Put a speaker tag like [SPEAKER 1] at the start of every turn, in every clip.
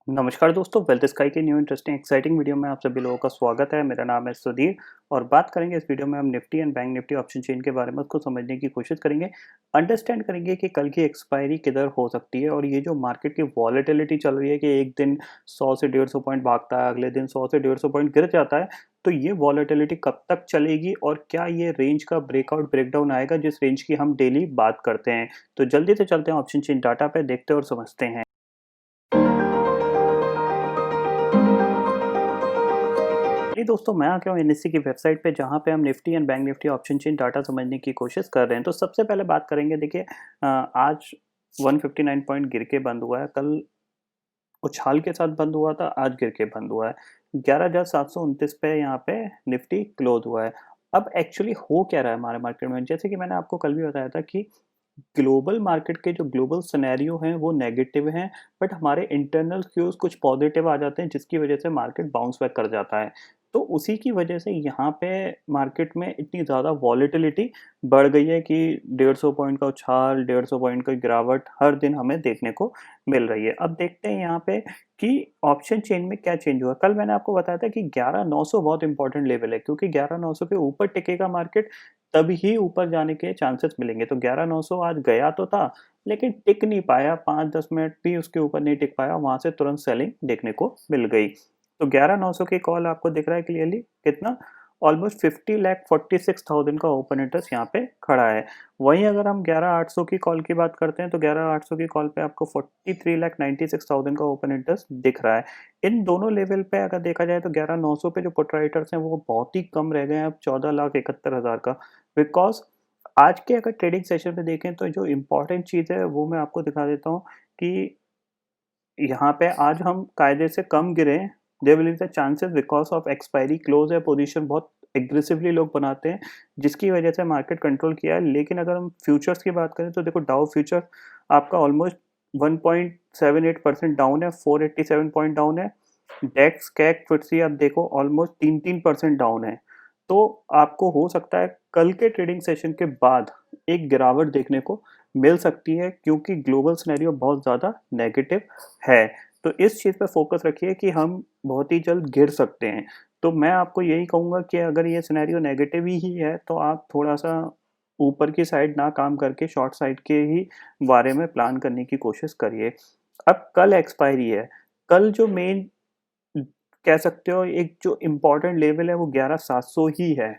[SPEAKER 1] नमस्कार दोस्तों, wealth sky के न्यू इंटरेस्टिंग एक्साइटिंग वीडियो में आप सभी लोगों का स्वागत है। मेरा नाम है सुधीर और बात करेंगे इस वीडियो में हम Nifty and bank Nifty option chain के बारे में उसको समझने की कोशिश करेंगे। अंडरस्टैंड करेंगे कि कल की एक्सपायरी किधर हो सकती है और ये जो मार्केट की वॉलेटिलिटी चल रही है कि एक दिन 100 से 150 पॉइंट भागता है, अगले दिन 100 से 150 पॉइंट गिर जाता है। तो ये वॉलेटिलिटी कब तक चलेगी और क्या ये रेंज का ब्रेकआउट ब्रेकडाउन आएगा जिस रेंज की हम डेली बात करते हैं। तो जल्दी से चलते हैं ऑप्शन चेन डाटा पे, देखते हैं और समझते हैं। जी दोस्तों, मैं आ गया हूँ एनएससी की वेबसाइट पे जहाँ पे हम Nifty and bank Nifty option chain data समझने की कोशिश कर रहे हैं। तो सबसे पहले बात करेंगे, देखिए आज 159 पॉइंट गिर के बंद हुआ है। कल उछाल के साथ बंद हुआ था, आज गिर के बंद हुआ है। 11,729 पे यहाँ पे निफ्टी क्लोज हुआ है। अब एक्चुअली हो क्या रहा है हमारे मार्केट में, जैसे कि मैंने आपको कल भी बताया था कि ग्लोबल मार्केट के जो ग्लोबल सिनेरियो हैं वो नेगेटिव हैं, बट हमारे इंटरनल क्यूज कुछ पॉजिटिव आ जाते हैं जिसकी वजह से मार्केट बाउंस बैक कर जाता है। तो उसी की वजह से यहाँ पे मार्केट में इतनी ज़्यादा वॉलेटिलिटी बढ़ गई है कि 150 पॉइंट का उछाल, 150 पॉइंट का गिरावट हर दिन हमें देखने को मिल रही है। अब देखते हैं यहाँ पे कि ऑप्शन चेन में क्या चेंज हुआ। कल मैंने आपको बताया था कि 11,900 बहुत इंपॉर्टेंट लेवल है, क्योंकि 11,900 के ऊपर टिकेगा मार्केट तभी ऊपर जाने के चांसेस मिलेंगे। तो 11,900 आज गया तो था लेकिन टिक नहीं पाया, 5-10 मिनट भी उसके ऊपर नहीं टिक पाया, वहां से तुरंत सेलिंग देखने को मिल गई। तो 11,900 की कॉल आपको दिख रहा है क्लियरली कितना, ऑलमोस्ट 50,46,000 का ओपन इंटरेस्ट यहाँ पे खड़ा है। वहीं अगर हम 11,800 की कॉल की बात करते हैं तो 11,800 की कॉल पे आपको 43,96,000 का ओपन इंटरेस्ट दिख रहा है। इन दोनों लेवल पे अगर देखा जाए तो 11,900 पे जो पुट राइटर्स हैं वो बहुत ही कम रह गए हैं, अब 14,71,000 का। बिकॉज आज के अगर ट्रेडिंग सेशन पे देखें तो जो इम्पोर्टेंट चीज़ है वो मैं आपको दिखा देता हूँ कि यहाँ पे आज हम कायदे से कम गिरे। There will be the chances because of expiry close है, पोजीशन बहुत एग्रेसिवली लोग बनाते हैं जिसकी वजह से मार्केट कंट्रोल किया है। लेकिन अगर हम फ्यूचर्स की बात करें तो देखो, डाउ फ्यूचर आपका ऑलमोस्ट 1.78% डाउन है, 487 पॉइंट डाउन है। डेक्स कैक फिटसी आप देखो ऑलमोस्ट 3-3% डाउन है। तो आपको हो सकता है कल के ट्रेडिंग सेशन के बाद एक गिरावट देखने को मिल सकती है, क्योंकि ग्लोबल सिनेरियो बहुत ज़्यादा नेगेटिव है। तो इस चीज़ पे फोकस रखिए कि हम बहुत ही जल्द गिर सकते हैं। तो मैं आपको यही कहूँगा कि अगर ये सिनेरियो नेगेटिव ही है तो आप थोड़ा सा ऊपर की साइड ना काम करके शॉर्ट साइड के ही बारे में प्लान करने की कोशिश करिए। अब कल एक्सपायरी है, कल जो मेन कह सकते हो एक जो इम्पोर्टेंट लेवल है वो 11,700 ही है।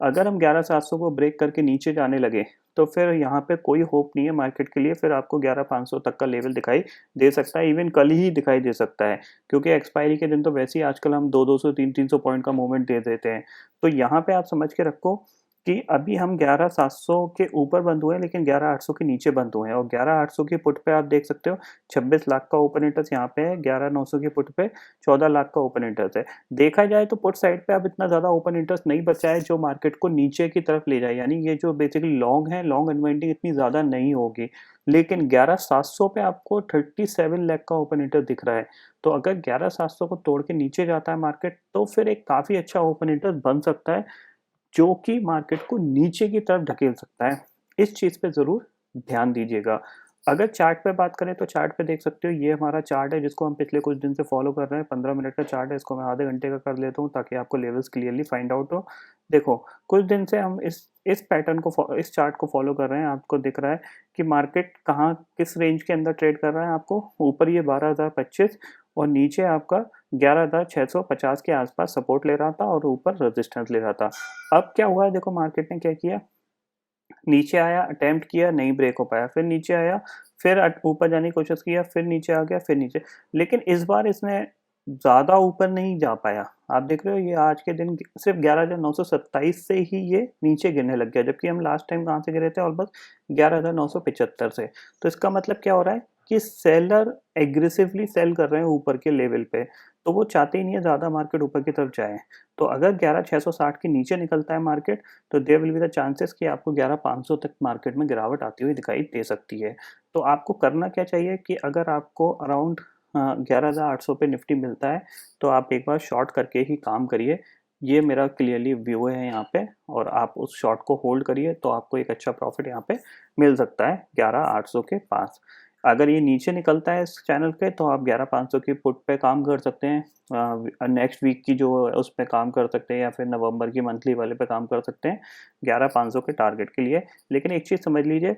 [SPEAKER 1] अगर हम 11,700 को ब्रेक करके नीचे जाने लगे तो फिर यहाँ पे कोई होप नहीं है मार्केट के लिए, फिर आपको 11,500 तक का लेवल दिखाई दे सकता है, इवन कल ही दिखाई दे सकता है, क्योंकि एक्सपायरी के दिन तो वैसे ही आजकल हम 200-200 300-300 पॉइंट का मूवमेंट दे देते हैं। तो यहाँ पे आप समझ के रखो कि अभी हम 11,700 के ऊपर बंद हुए हैं लेकिन 11,800 के नीचे बंद हुए हैं, और 11,800 की पुट पे आप देख सकते हो 26 लाख का ओपन इंटरेस्ट यहाँ पे है, 11,900 की पुट पे 14 लाख का ओपन इंटरेस्ट है। देखा जाए तो पुट साइड पे अब इतना ज़्यादा ओपन इंटरेस्ट नहीं बचा है जो मार्केट को नीचे की तरफ ले जाए, यानी ये जो बेसिकली लॉन्ग है, लॉन्ग अनवाइंडिंग इतनी ज़्यादा नहीं होगी। लेकिन 11,700 पे आपको 37 लाख का ओपन इंटरेस्ट दिख रहा है। तो अगर 11,700 को तोड़ के नीचे जाता है मार्केट तो फिर एक काफ़ी अच्छा ओपन इंटरेस्ट बन सकता है जो कि मार्केट को नीचे की तरफ ढकेल सकता है। इस चीज़ पे ज़रूर ध्यान दीजिएगा। अगर चार्ट पे बात करें तो चार्ट पे देख सकते हो, ये हमारा चार्ट है जिसको हम पिछले कुछ दिन से फॉलो कर रहे हैं। 15 मिनट का चार्ट है, इसको मैं आधे घंटे का कर लेता हूँ ताकि आपको लेवल्स क्लियरली फाइंड आउट हो। देखो, कुछ दिन से हम इस पैटर्न को इस चार्ट को फॉलो कर रहे हैं। आपको दिख रहा है कि मार्केट कहाँ किस रेंज के अंदर ट्रेड कर रहा है। आपको ऊपर ये 12,025 और नीचे आपका 11,650 के आसपास सपोर्ट ले रहा था और ऊपर रेजिस्टेंस ले रहा था। अब क्या हुआ है, देखो मार्केट ने क्या किया, नीचे आया, अटेम्प्ट किया, नहीं ब्रेक हो पाया, फिर नीचे आया, फिर ऊपर जाने की कोशिश किया, फिर नीचे आ गया, फिर नीचे। लेकिन इस बार इसने ज़्यादा ऊपर नहीं जा पाया। आप देख रहे हो ये आज के दिन सिर्फ 11,927 से ही ये नीचे गिरने लग गया, जबकि हम लास्ट टाइम कहाँ से गिरे थे, ऑलमोस्ट 11,975 से। तो इसका मतलब क्या हो रहा है कि सेलर एग्रेसिवली सेल कर रहे हैं ऊपर के लेवल पे, तो वो चाहते ही नहीं है ज़्यादा मार्केट ऊपर की तरफ जाए। तो अगर 11,660 के नीचे निकलता है मार्केट तो there will be the chances कि आपको 11,500 तक मार्केट में गिरावट आती हुई दिखाई दे सकती है। तो आपको करना क्या चाहिए कि अगर आपको अराउंड 11,800 पे निफ्टी मिलता है तो आप एक बार शॉर्ट करके ही काम करिए। ये मेरा क्लियरली व्यू है यहाँ पे, और आप उस शॉर्ट को होल्ड करिए तो आपको एक अच्छा प्रॉफिट यहाँ पे मिल सकता है 11,800 के पास। अगर ये नीचे निकलता है इस चैनल के तो आप 11,500 की पुट पे काम कर सकते हैं, नेक्स्ट वीक की जो उस पे काम कर सकते हैं या फिर नवंबर की मंथली वाले पे काम कर सकते हैं 11,500 के टारगेट के लिए। लेकिन एक चीज़ समझ लीजिए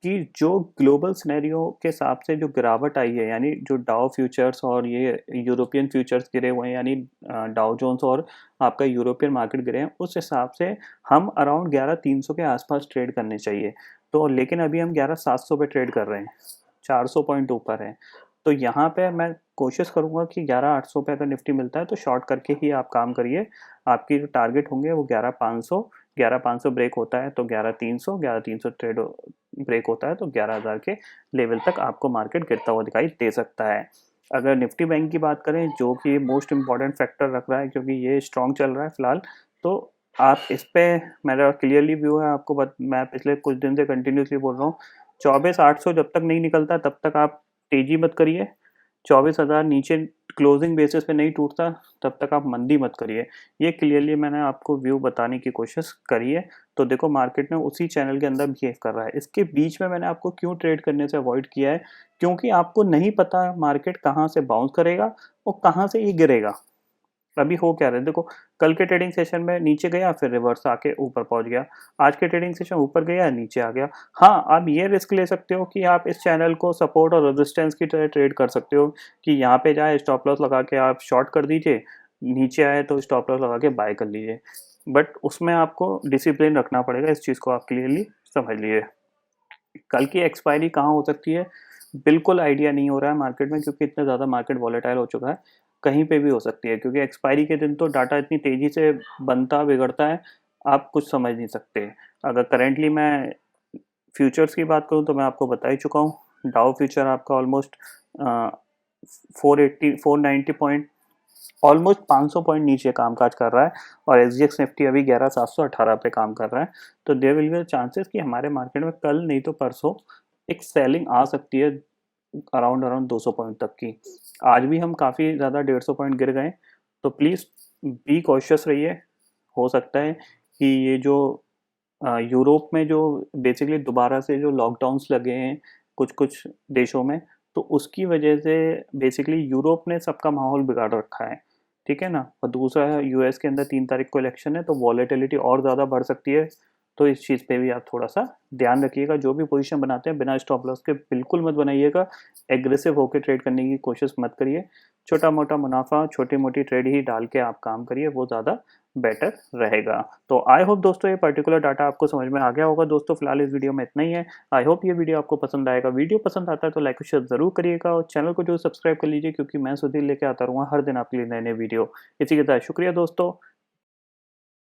[SPEAKER 1] कि जो ग्लोबल सिनेरियो के हिसाब से जो गिरावट आई है, यानी जो डाउ फ्यूचर्स और ये यूरोपियन फ्यूचर्स गिरे हुए हैं, यानी डाउ जोन्स और आपका यूरोपियन मार्केट गिरे हैं, उस हिसाब से हम अराउंड 11,300 के आसपास ट्रेड करने चाहिए। तो लेकिन अभी हम 11,700 पे ट्रेड कर रहे हैं, 400 पॉइंट ऊपर है। तो यहाँ पे मैं कोशिश करूँगा कि 11,800 पे अगर निफ्टी मिलता है तो शॉर्ट करके ही आप काम करिए। आपकी जो टारगेट होंगे वो 11,500, 11,500 ब्रेक होता है तो 11,300, 11,300 ट्रेड ब्रेक होता है तो 11,000 के लेवल तक आपको मार्केट गिरता हुआ दिखाई दे सकता है। अगर निफ्टी बैंक की बात करें, जो कि मोस्ट इम्पॉर्टेंट फैक्टर रख रहा है क्योंकि ये स्ट्रॉन्ग चल रहा है फिलहाल, तो आप इस पे मेरा क्लियरली व्यू है, आपको मैं पिछले कुछ दिन से कंटिन्यूसली बोल रहा हूँ, 24,800 जब तक नहीं निकलता तब तक आप तेजी मत करिए। 24,000 नीचे क्लोजिंग बेसिस पे नहीं टूटता तब तक आप मंदी मत करिए। ये क्लियरली मैंने आपको व्यू बताने की कोशिश करी है। तो देखो मार्केट ने उसी चैनल के अंदर बिहेव कर रहा है। इसके बीच में मैंने आपको क्यों ट्रेड करने से अवॉइड किया है, क्योंकि आपको नहीं पता मार्केट कहाँ से बाउंस करेगा और कहाँ से ये गिरेगा। अभी हो क्या रहा है देखो, कल के ट्रेडिंग सेशन में नीचे गया फिर रिवर्स आके ऊपर पहुंच गया, आज के ट्रेडिंग सेशन ऊपर गया नीचे आ गया। हाँ, आप ये रिस्क ले सकते हो कि आप इस चैनल को सपोर्ट और रेजिस्टेंस की तरह ट्रेड कर सकते हो कि यहाँ पे जाए स्टॉप लॉस लगा के आप शॉर्ट कर दीजिए, नीचे आए तो स्टॉप लॉस लगा के बाय कर लीजिए। बट उसमें आपको डिसिप्लिन रखना पड़ेगा, इस चीज़ को आप क्लियरली समझ लीजिए। कल की एक्सपायरी कहाँ हो सकती है बिल्कुल आइडिया नहीं हो रहा है मार्केट में, क्योंकि इतना ज़्यादा मार्केट वॉलेटाइल हो चुका है। कहीं पे भी हो सकती है क्योंकि एक्सपायरी के दिन तो डाटा इतनी तेज़ी से बनता बिगड़ता है, आप कुछ समझ नहीं सकते। अगर करेंटली मैं फ्यूचर्स की बात करूँ तो मैं आपको बता ही चुका हूँ, डाउ फ्यूचर आपका ऑलमोस्ट 490 पॉइंट, ऑलमोस्ट 500 पॉइंट नीचे कामकाज कर रहा है और एसजीएक्स निफ्टी अभी 11,718 पे काम कर रहा है। तो देयर विल बी चांसेस कि हमारे मार्केट में कल नहीं तो परसों एक सेलिंग आ सकती है अराउंड अराउंड 200 पॉइंट तक की। आज भी हम काफ़ी ज़्यादा 150 पॉइंट गिर गए, तो प्लीज़ बी कॉशियस रहिए। हो सकता है कि ये जो यूरोप में जो बेसिकली दोबारा से जो लॉकडाउन्स लगे हैं कुछ कुछ देशों में, तो उसकी वजह से बेसिकली यूरोप ने सबका माहौल बिगाड़ रखा है, ठीक है ना। और दूसरा है यूएस के अंदर 3 तारीख को इलेक्शन है, तो वॉलेटिलिटी और ज़्यादा बढ़ सकती है। तो इस चीज़ पे भी आप थोड़ा सा ध्यान रखिएगा। जो भी पोजीशन बनाते हैं बिना स्टॉप लॉस के बिल्कुल मत बनाइएगा, एग्रेसिव होकर ट्रेड करने की कोशिश मत करिए। छोटा मोटा मुनाफा, छोटी मोटी ट्रेड ही डाल के आप काम करिए, वो ज़्यादा बेटर रहेगा। तो आई होप दोस्तों ये पर्टिकुलर डाटा आपको समझ में आ गया होगा। दोस्तों फिलहाल इस वीडियो में इतना ही है। आई होप ये वीडियो आपको पसंद आएगा। वीडियो पसंद आता है तो लाइक और शेयर जरूर करिएगा और चैनल को जो सब्सक्राइब कर लीजिए, क्योंकि मैं सुधीर लेके आता रहूँगा हर दिन आपके लिए नए नए वीडियो। इसी के साथ शुक्रिया दोस्तों,